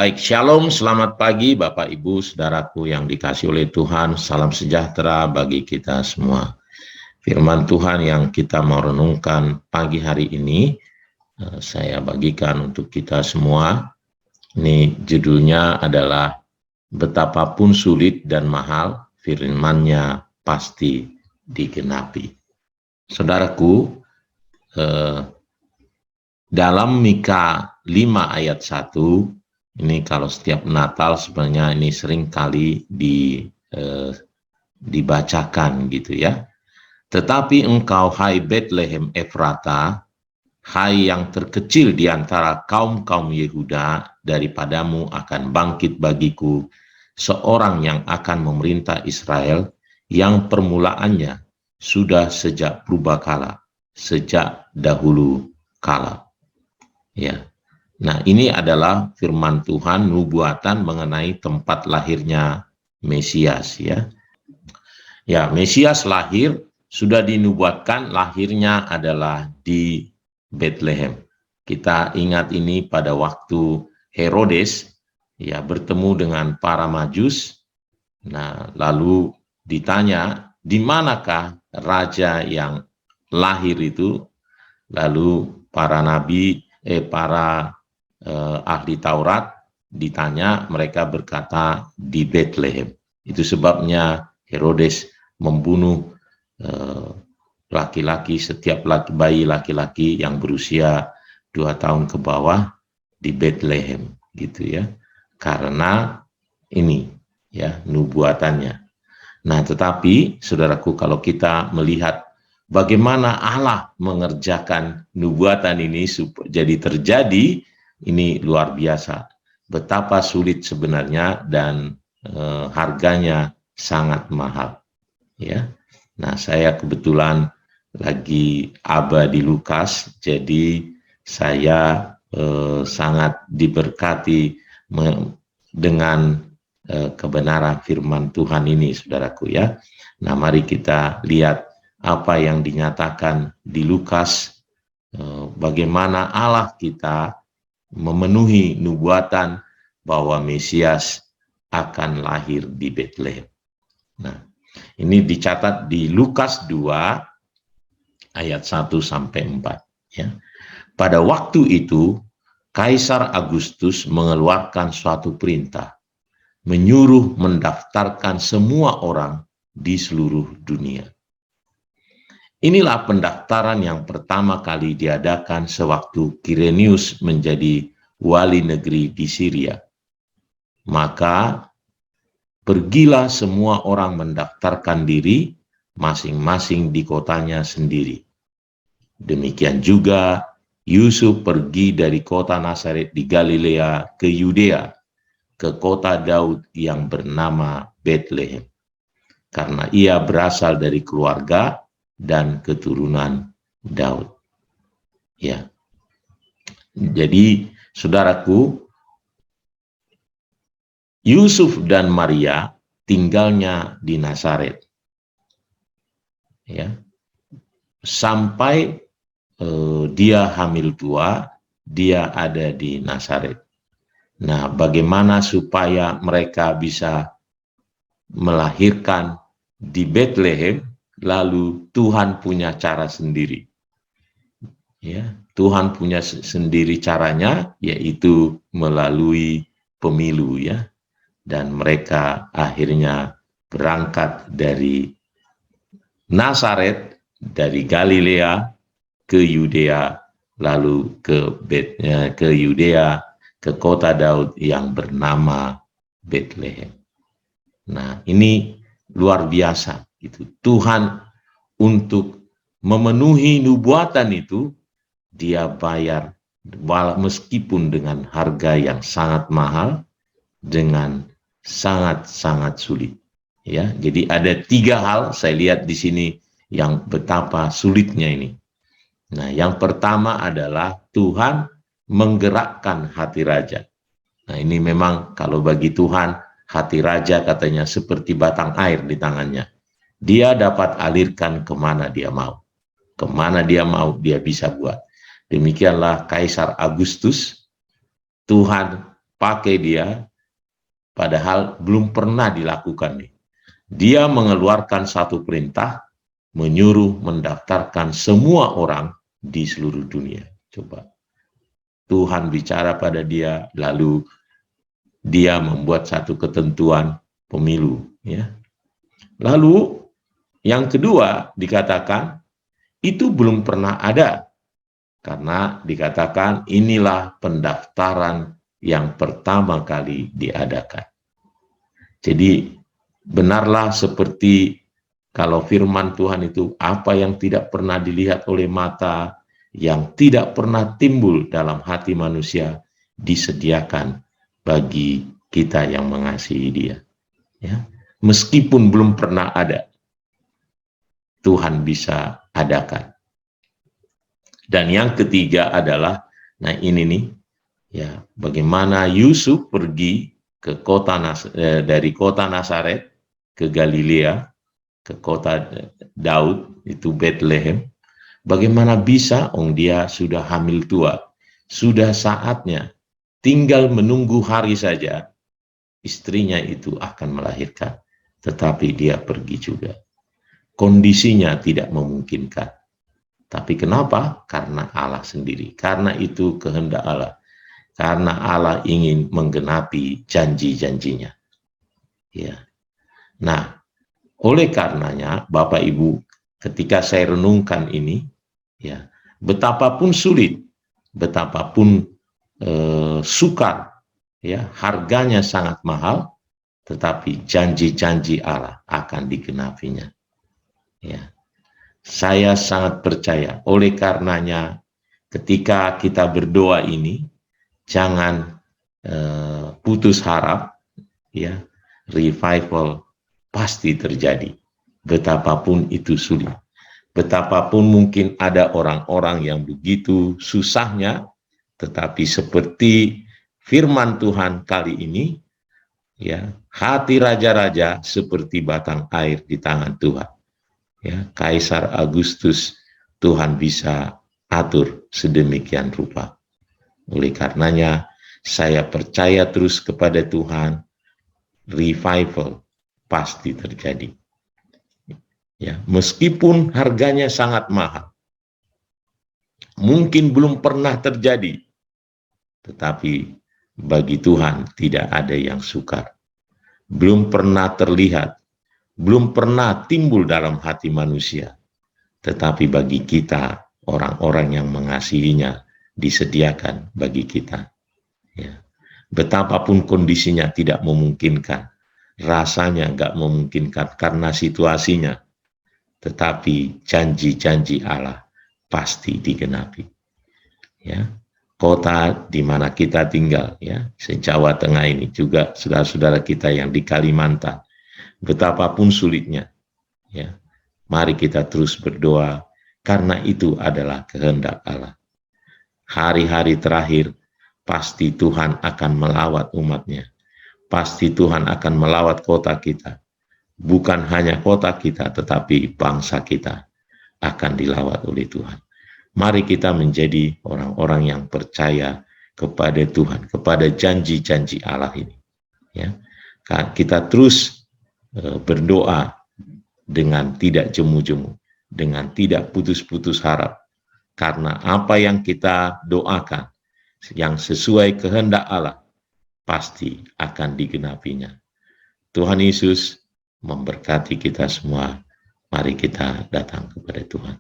Baik, shalom, selamat pagi Bapak Ibu, saudaraku yang dikasihi oleh Tuhan. Salam sejahtera bagi kita semua. Firman Tuhan yang kita mau renungkan pagi hari ini, saya bagikan untuk kita semua. Ini judulnya adalah Betapapun sulit dan mahal, firman-Nya pasti digenapi. Saudaraku, dalam Mika 5 ayat 1, ini kalau setiap Natal sebenarnya ini sering kali dibacakan gitu ya. Tetapi engkau, hai Bethlehem Efrata, hai yang terkecil di antara kaum-kaum Yehuda, daripadamu akan bangkit bagiku seorang yang akan memerintah Israel, yang permulaannya sudah sejak purbakala, sejak dahulu kala. Ya. Nah, ini adalah firman Tuhan, nubuatan mengenai tempat lahirnya Mesias ya. Ya, Mesias lahir, sudah dinubuatkan lahirnya adalah di Bethlehem. Kita ingat ini pada waktu Herodes ya bertemu dengan para Majus. Nah, lalu ditanya, di manakah raja yang lahir itu? Lalu para nabi, para ahli Taurat ditanya, mereka berkata di Bethlehem. Itu sebabnya Herodes membunuh laki-laki, setiap bayi laki-laki yang berusia 2 tahun ke bawah di Bethlehem gitu ya, karena ini ya nubuatannya. Nah, tetapi saudaraku, kalau kita melihat bagaimana Allah mengerjakan nubuatan ini jadi terjadi, ini luar biasa. Betapa sulit sebenarnya dan harganya sangat mahal. Ya. Nah, saya kebetulan lagi aba di Lukas, jadi saya sangat diberkati dengan kebenaran firman Tuhan ini, saudaraku ya. Nah, mari kita lihat apa yang dinyatakan di Lukas, bagaimana Allah kita memenuhi nubuatan bahwa Mesias akan lahir di Bethlehem. Nah, ini dicatat di Lukas 2 ayat 1 sampai 4 ya. Pada waktu itu Kaisar Agustus mengeluarkan suatu perintah, menyuruh mendaftarkan semua orang di seluruh dunia. Inilah pendaftaran yang pertama kali diadakan sewaktu Kirenius menjadi wali negeri di Syria. Maka pergilah semua orang mendaftarkan diri masing-masing di kotanya sendiri. Demikian juga Yusuf pergi dari kota Nazaret di Galilea ke Yudea, ke kota Daud yang bernama Bethlehem, karena ia berasal dari keluarga dan keturunan Daud. Ya. Jadi, saudaraku, Yusuf dan Maria tinggalnya di Nazaret. Ya. Sampai dia hamil 2, dia ada di Nazaret. Nah, bagaimana supaya mereka bisa melahirkan di Bethlehem? Lalu Tuhan punya cara sendiri. Ya, Tuhan punya sendiri caranya, yaitu melalui pemilu ya. Dan mereka akhirnya berangkat dari Nazaret, dari Galilea ke Yudea, lalu ke Yudea, ke kota Daud yang bernama Bethlehem. Nah, ini luar biasa. Itu Tuhan untuk memenuhi nubuatan itu, dia bayar meskipun dengan harga yang sangat mahal, dengan sangat-sangat sulit. Ya, jadi ada 3 hal saya lihat di sini yang betapa sulitnya ini. Nah, yang pertama adalah Tuhan menggerakkan hati raja. Nah, ini memang kalau bagi Tuhan, hati raja katanya seperti batang air di tangannya. Dia dapat alirkan kemana dia mau. Kemana dia mau, dia bisa buat. Demikianlah Kaisar Agustus. Tuhan pakai dia, padahal belum pernah dilakukan nih. Dia mengeluarkan satu perintah, menyuruh mendaftarkan semua orang di seluruh dunia. Coba. Tuhan bicara pada dia, lalu dia membuat satu ketentuan pemilu. Ya. Lalu yang kedua dikatakan, itu belum pernah ada. Karena dikatakan inilah pendaftaran yang pertama kali diadakan. Jadi benarlah seperti kalau firman Tuhan itu apa yang tidak pernah dilihat oleh mata, yang tidak pernah timbul dalam hati manusia, disediakan bagi kita yang mengasihi Dia. Ya. Meskipun belum pernah ada, Tuhan bisa adakan. Dan yang ketiga adalah, nah ini nih, ya, bagaimana Yusuf pergi ke dari kota Nazaret ke Galilea, ke kota Daud, itu Bethlehem. Bagaimana bisa, dia sudah hamil tua, sudah saatnya, tinggal menunggu hari saja, istrinya itu akan melahirkan. Tetapi dia pergi juga. Kondisinya tidak memungkinkan. Tapi kenapa? Karena Allah sendiri. Karena itu kehendak Allah. Karena Allah ingin menggenapi janji-janjinya. Ya. Nah, oleh karenanya, Bapak Ibu, ketika saya renungkan ini, ya, betapapun sulit, betapapun sukar, ya, harganya sangat mahal, tetapi janji-janji Allah akan digenapinya. Ya. Saya sangat percaya. Oleh karenanya, ketika kita berdoa ini, jangan putus harap, ya. Revival pasti terjadi. Betapapun itu sulit. Betapapun mungkin ada orang-orang yang begitu susahnya, tetapi seperti firman Tuhan kali ini, ya, hati raja-raja seperti batang air di tangan Tuhan. Ya, Kaisar Agustus Tuhan bisa atur sedemikian rupa. Oleh karenanya saya percaya terus kepada Tuhan, revival pasti terjadi. Ya, meskipun harganya sangat mahal, mungkin belum pernah terjadi, tetapi bagi Tuhan tidak ada yang sukar. Belum pernah terlihat, belum pernah timbul dalam hati manusia, tetapi bagi kita, orang-orang yang mengasihinya, disediakan bagi kita. Ya. Betapapun kondisinya tidak memungkinkan, rasanya nggak memungkinkan karena situasinya, tetapi janji-janji Allah pasti digenapi. Ya. Kota di mana kita tinggal, ya, se-Jawa Tengah ini, juga saudara-saudara kita yang di Kalimantan, betapapun sulitnya, ya, mari kita terus berdoa, karena itu adalah kehendak Allah. Hari-hari terakhir, pasti Tuhan akan melawat umatnya. Pasti Tuhan akan melawat kota kita. Bukan hanya kota kita, tetapi bangsa kita akan dilawat oleh Tuhan. Mari kita menjadi orang-orang yang percaya kepada Tuhan, kepada janji-janji Allah ini. Ya. Kita terus berdoa dengan tidak jemu-jemu, dengan tidak putus-putus harap, karena apa yang kita doakan yang sesuai kehendak Allah pasti akan digenapinya. Tuhan Yesus memberkati kita semua. Mari kita datang kepada Tuhan.